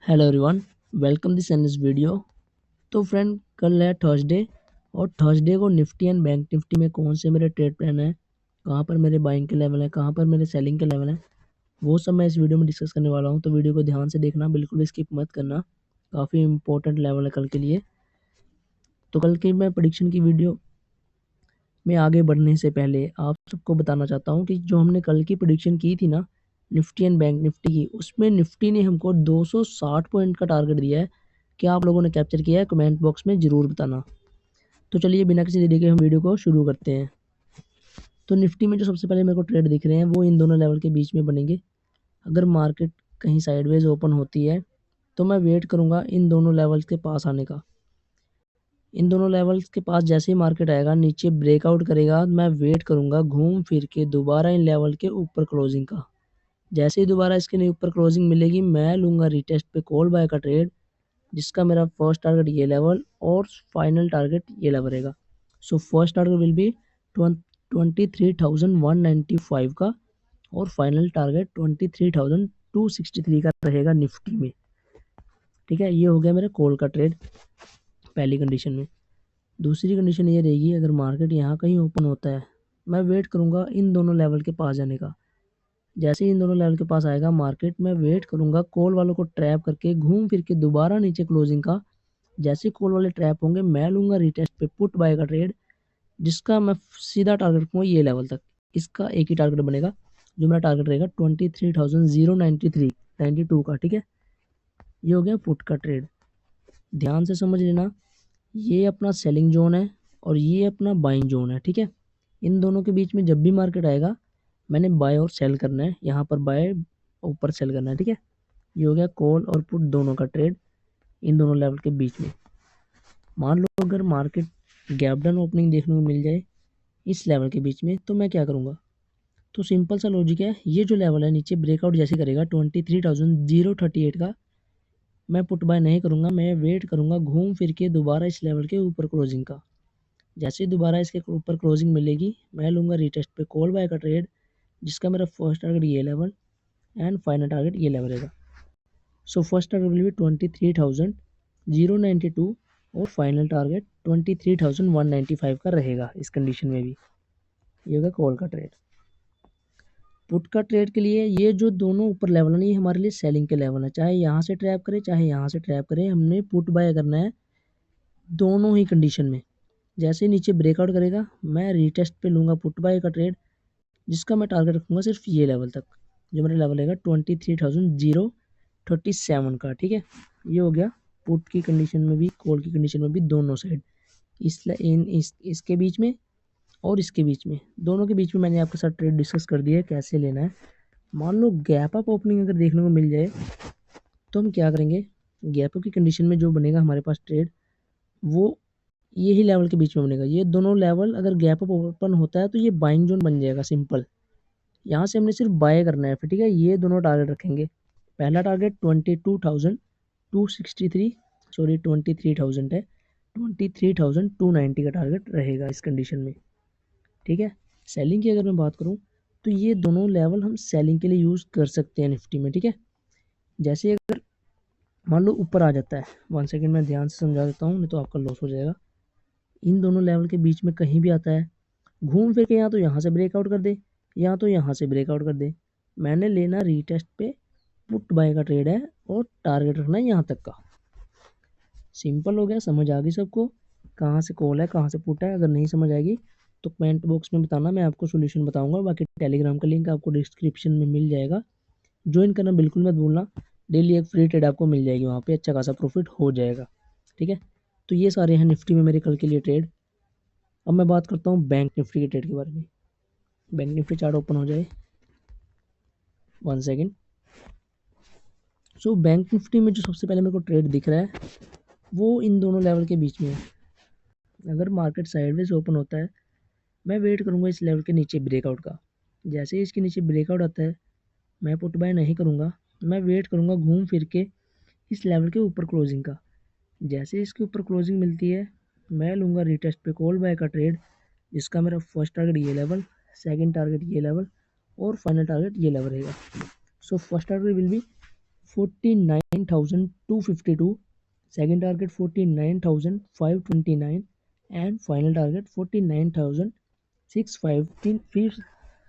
Hello everyone, welcome this an video. तो friend, कल है थर्सडे और थर्सडे को निफ्टी एंड बैंक निफ्टी में कौन से मेरे ट्रेड प्लान है, कहाँ पर मेरे बाइंग के लेवल है, कहाँ पर मेरे सेलिंग के लेवल है, वो सब मैं इस वीडियो में डिस्कस करने वाला हूँ। तो वीडियो को ध्यान से देखना, बिल्कुल भी स्किप मत करना, काफ़ी इंपॉर्टेंट लेवल है कल के लिए। तो कल की मैं प्रेडिक्शन की वीडियो में आगे बढ़ने से पहले आप सबको बताना चाहता हूँ कि जो हमने कल की प्रेडिक्शन की थी ना, निफ्टी एंड बैंक निफ्टी की, उसमें निफ्टी ने हमको 260 पॉइंट का टारगेट दिया है। क्या आप लोगों ने कैप्चर किया है? कमेंट बॉक्स में ज़रूर बताना। तो चलिए बिना किसी देरी के हम वीडियो को शुरू करते हैं। तो निफ्टी में जो सबसे पहले मेरे को ट्रेड दिख रहे हैं वो इन दोनों लेवल के बीच में बनेंगे। अगर मार्केट कहीं साइडवेज ओपन होती है तो मैं वेट करूँगा इन दोनों लेवल्स के पास आने का। इन दोनों लेवल्स के पास जैसे ही मार्केट आएगा, नीचे ब्रेकआउट करेगा, मैं वेट करूँगा घूम फिर के दोबारा इन लेवल के ऊपर क्लोजिंग का। जैसे ही दोबारा इसके ऊपर क्लोजिंग मिलेगी, मैं लूँगा रीटेस्ट पे कॉल बाय का ट्रेड, जिसका मेरा फर्स्ट टारगेट ये लेवल और फाइनल टारगेट ये लेवल रहेगा। So first target will be 23,195 का और फाइनल टारगेट 23,263 का रहेगा निफ्टी में। ठीक है, ये हो गया मेरा कॉल का ट्रेड पहली कंडीशन में। दूसरी कंडीशन ये रहेगी, अगर मार्केट यहाँ कहीं ओपन होता है, मैं वेट करूँगा इन दोनों लेवल के पास जाने का। जैसे ही इन दोनों लेवल के पास आएगा मार्केट, मैं वेट करूँगा कॉल वालों को ट्रैप करके घूम फिर के दोबारा नीचे क्लोजिंग का। जैसे कॉल वाले ट्रैप होंगे, मैं लूँगा रीटेस्ट पे पुट बाय का ट्रेड, जिसका मैं सीधा टारगेट रखूँगा ये लेवल तक। इसका एक ही टारगेट बनेगा, जो मेरा टारगेट रहेगा 23,093 का। ठीक है, ये हो गया पुट का ट्रेड। ध्यान से समझ लेना, ये अपना सेलिंग जोन है और ये अपना बाइंग जोन है। ठीक है, इन दोनों के बीच में जब भी मार्केट आएगा, मैंने बाय और सेल करना है। यहाँ पर बाय, ऊपर सेल करना है। ठीक है, ये हो गया कॉल और पुट दोनों का ट्रेड इन दोनों लेवल के बीच में। मान लो अगर मार्केट गैप डाउन ओपनिंग देखने को मिल जाए इस लेवल के बीच में, तो मैं क्या करूँगा? तो सिंपल सा लॉजिक है, ये जो लेवल है नीचे ब्रेकआउट जैसे करेगा 23,038 का, मैं पुट बाय नहीं करूँगा, मैं वेट करूँगा घूम फिर के दोबारा इस लेवल के ऊपर क्लोजिंग का। जैसे ही दोबारा इसके ऊपर क्लोजिंग मिलेगी, मैं लूँगा रीटेस्ट पे कॉल बाय का ट्रेड, जिसका मेरा फर्स्ट टारगेट ये लेवल एंड फाइनल टारगेट ये लेवल रहेगा। So first target will be 23,092 और फाइनल टारगेट 23,195 का रहेगा इस कंडीशन में भी। ये होगा कॉल का ट्रेड। पुट का ट्रेड के लिए ये जो दोनों ऊपर लेवल है, ये हमारे लिए सेलिंग के लेवल है। चाहे यहाँ से ट्रैप करे चाहे यहाँ से ट्रैप करे, हमने पुट बाय करना है दोनों ही कंडीशन में। जैसे नीचे ब्रेकआउट करेगा, मैं रीटेस्ट पे लूँगा पुट बाय का ट्रेड, जिसका मैं टारगेट रखूँगा सिर्फ ये लेवल तक, जो मेरा लेवल रहेगा 23,037 का। ठीक है, ये हो गया पुट की कंडीशन में भी कॉल की कंडीशन में भी, दोनों साइड इसके बीच में और इसके बीच में, दोनों के बीच में मैंने आपके साथ ट्रेड डिस्कस कर दिया है कैसे लेना है। मान लो गैप अप ओपनिंग अगर देखने को मिल जाए, तो हम क्या करेंगे? गैप अप की कंडीशन में जो बनेगा हमारे पास ट्रेड, वो यही लेवल के बीच में बनेगा। ये दोनों लेवल अगर गैप अप ओपन होता है तो ये बाइंग जोन बन जाएगा सिंपल। यहाँ से हमने सिर्फ बाय करना है फिर। ठीक है, ये दोनों टारगेट रखेंगे। पहला टारगेट 22,263, सॉरी 23,000 है, 23,290 का टारगेट रहेगा इस कंडीशन में। ठीक है, सेलिंग की अगर मैं बात करूँ तो ये दोनों लेवल हम सेलिंग के लिए यूज़ कर सकते हैं निफ्टी में। ठीक है, जैसे अगर मान लो ऊपर आ जाता है, 1 सेकेंड मैं ध्यान से समझा देता हूँ, नहीं तो आपका लॉस हो जाएगा। इन दोनों लेवल के बीच में कहीं भी आता है, घूम फिर के या तो यहाँ से ब्रेकआउट कर दे या तो यहाँ से ब्रेकआउट कर दे, मैंने लेना रीटेस्ट पे पुट बाय का ट्रेड है और टारगेट रखना है यहाँ तक का। सिंपल हो गया, समझ आ गई सबको कहाँ से कॉल है कहाँ से पुट है? अगर नहीं समझ आएगी तो कमेंट बॉक्स में बताना, मैं आपको सोल्यूशन बताऊंगा। बाकी टेलीग्राम का लिंक आपको डिस्क्रिप्शन में मिल जाएगा, ज्वाइन करना बिल्कुल मत भूलना। डेली एक फ्री ट्रेड आपको मिल जाएगी, वहाँ पे अच्छा खासा प्रॉफिट हो जाएगा। ठीक है, तो ये सारे हैं निफ्टी में मेरे कल के लिए ट्रेड। अब मैं बात करता हूँ बैंक निफ्टी के ट्रेड के बारे में। बैंक निफ्टी चार्ट ओपन हो जाए, 1 सेकेंड। सो बैंक निफ्टी में जो सबसे पहले मेरे को ट्रेड दिख रहा है वो इन दोनों लेवल के बीच में है। अगर मार्केट साइडवेज ओपन होता है, मैं वेट करूंगा इस लेवल के नीचे ब्रेकआउट का। जैसे ही इसके नीचे ब्रेकआउट आता है, मैं पुट बाय नहीं करूंगा, मैं वेट करूंगा घूम फिर के इस लेवल के ऊपर क्लोजिंग का। जैसे इसके ऊपर क्लोजिंग मिलती है, मैं लूँगा रीटेस्ट पे कॉल बाय का ट्रेड, जिसका मेरा फर्स्ट टारगेट ये लेवल, सेकंड टारगेट ये लेवल और फाइनल टारगेट ये लेवल रहेगा। So first target will be 49,252, second target 49,529 and final target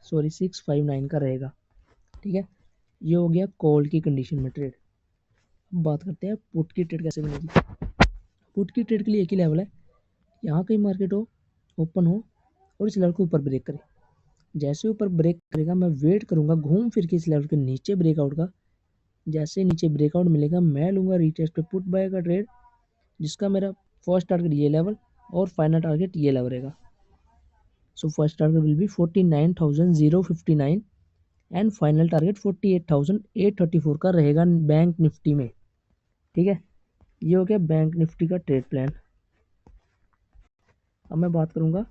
659 का रहेगा। ठीक है, ये हो गया कॉल की कंडीशन में ट्रेड। अब बात करते हैं पुट की ट्रेड कैसे बनेगी। पुट की ट्रेड के लिए एक ही लेवल है, यहाँ कहीं मार्केट हो, ओपन हो और इस लेवल को ऊपर ब्रेक करे। जैसे ऊपर ब्रेक करेगा मैं वेट करूंगा घूम फिर के इस लेवल के नीचे ब्रेकआउट का। जैसे नीचे ब्रेकआउट मिलेगा मैं लूंगा रीटेस्ट पे पुट बाय का ट्रेड, जिसका मेरा फर्स्ट टारगेट ये लेवल और फाइनल टारगेट ये लेवल रहेगा। So first target will be 49,059 and final target 48,834 का रहेगा बैंक निफ्टी में। ठीक है, ये हो गया बैंक निफ्टी का ट्रेड प्लान। अब मैं बात करूंगा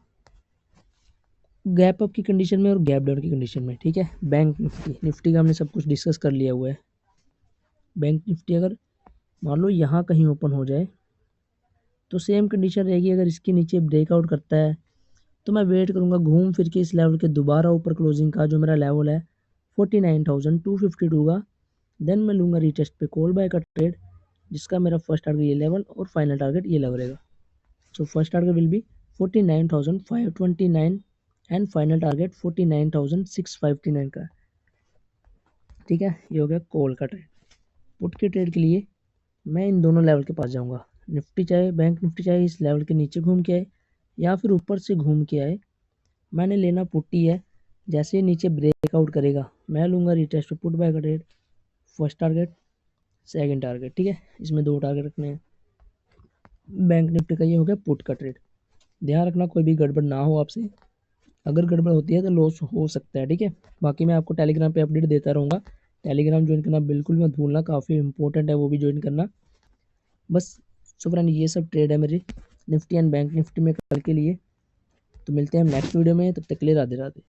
गैप अप की कंडीशन में और गैप डाउन की कंडीशन में। ठीक है, बैंक निफ्टी का हमने सब कुछ डिस्कस कर लिया हुआ है। बैंक निफ्टी अगर मान लो यहाँ कहीं ओपन हो जाए तो सेम कंडीशन रहेगी। अगर इसके नीचे ब्रेकआउट करता है तो मैं वेट करूंगा घूम फिर के इस लेवल के दोबारा ऊपर क्लोजिंग का जो मेरा लेवल है 49,252 का। देन मैं लूंगा रीटेस्ट पे कॉल बाय का ट्रेड, जिसका मेरा फर्स्ट टारगेट ये लेवल और फाइनल टारगेट ये लेवल रहेगा। So first target will be 49,529 and final target 49,659 का। ठीक है, ये हो गया कॉल का ट्रेड। पुट के ट्रेड के लिए मैं इन दोनों लेवल के पास जाऊंगा, निफ्टी चाहे बैंक निफ्टी चाहे इस लेवल के नीचे घूम के आए या फिर ऊपर से घूम के आए, मैंने लेना पुट्टी है। जैसे नीचे ब्रेकआउट करेगा मैं लूंगा रीटेस्ट पे पुट बाय का trade, first target second target. ठीक है, इसमें 2 टारगेट रखने हैं। बैंक निफ्टी का ये हो गया पुट का ट्रेड। ध्यान रखना कोई भी गड़बड़ ना हो आपसे, अगर गड़बड़ होती है तो लॉस हो सकता है। ठीक है, बाकी मैं आपको टेलीग्राम पे अपडेट देता रहूँगा। टेलीग्राम ज्वाइन करना बिल्कुल मत भूलना, काफ़ी इंपॉर्टेंट है वो भी ज्वाइन करना। बस सो फ्रेंड, ये सब ट्रेड है मेरी निफ्टी एंड बैंक निफ्टी में कल के लिए। तो मिलते हैं नेक्स्ट वीडियो में, तब तक के लिए राधे राधे।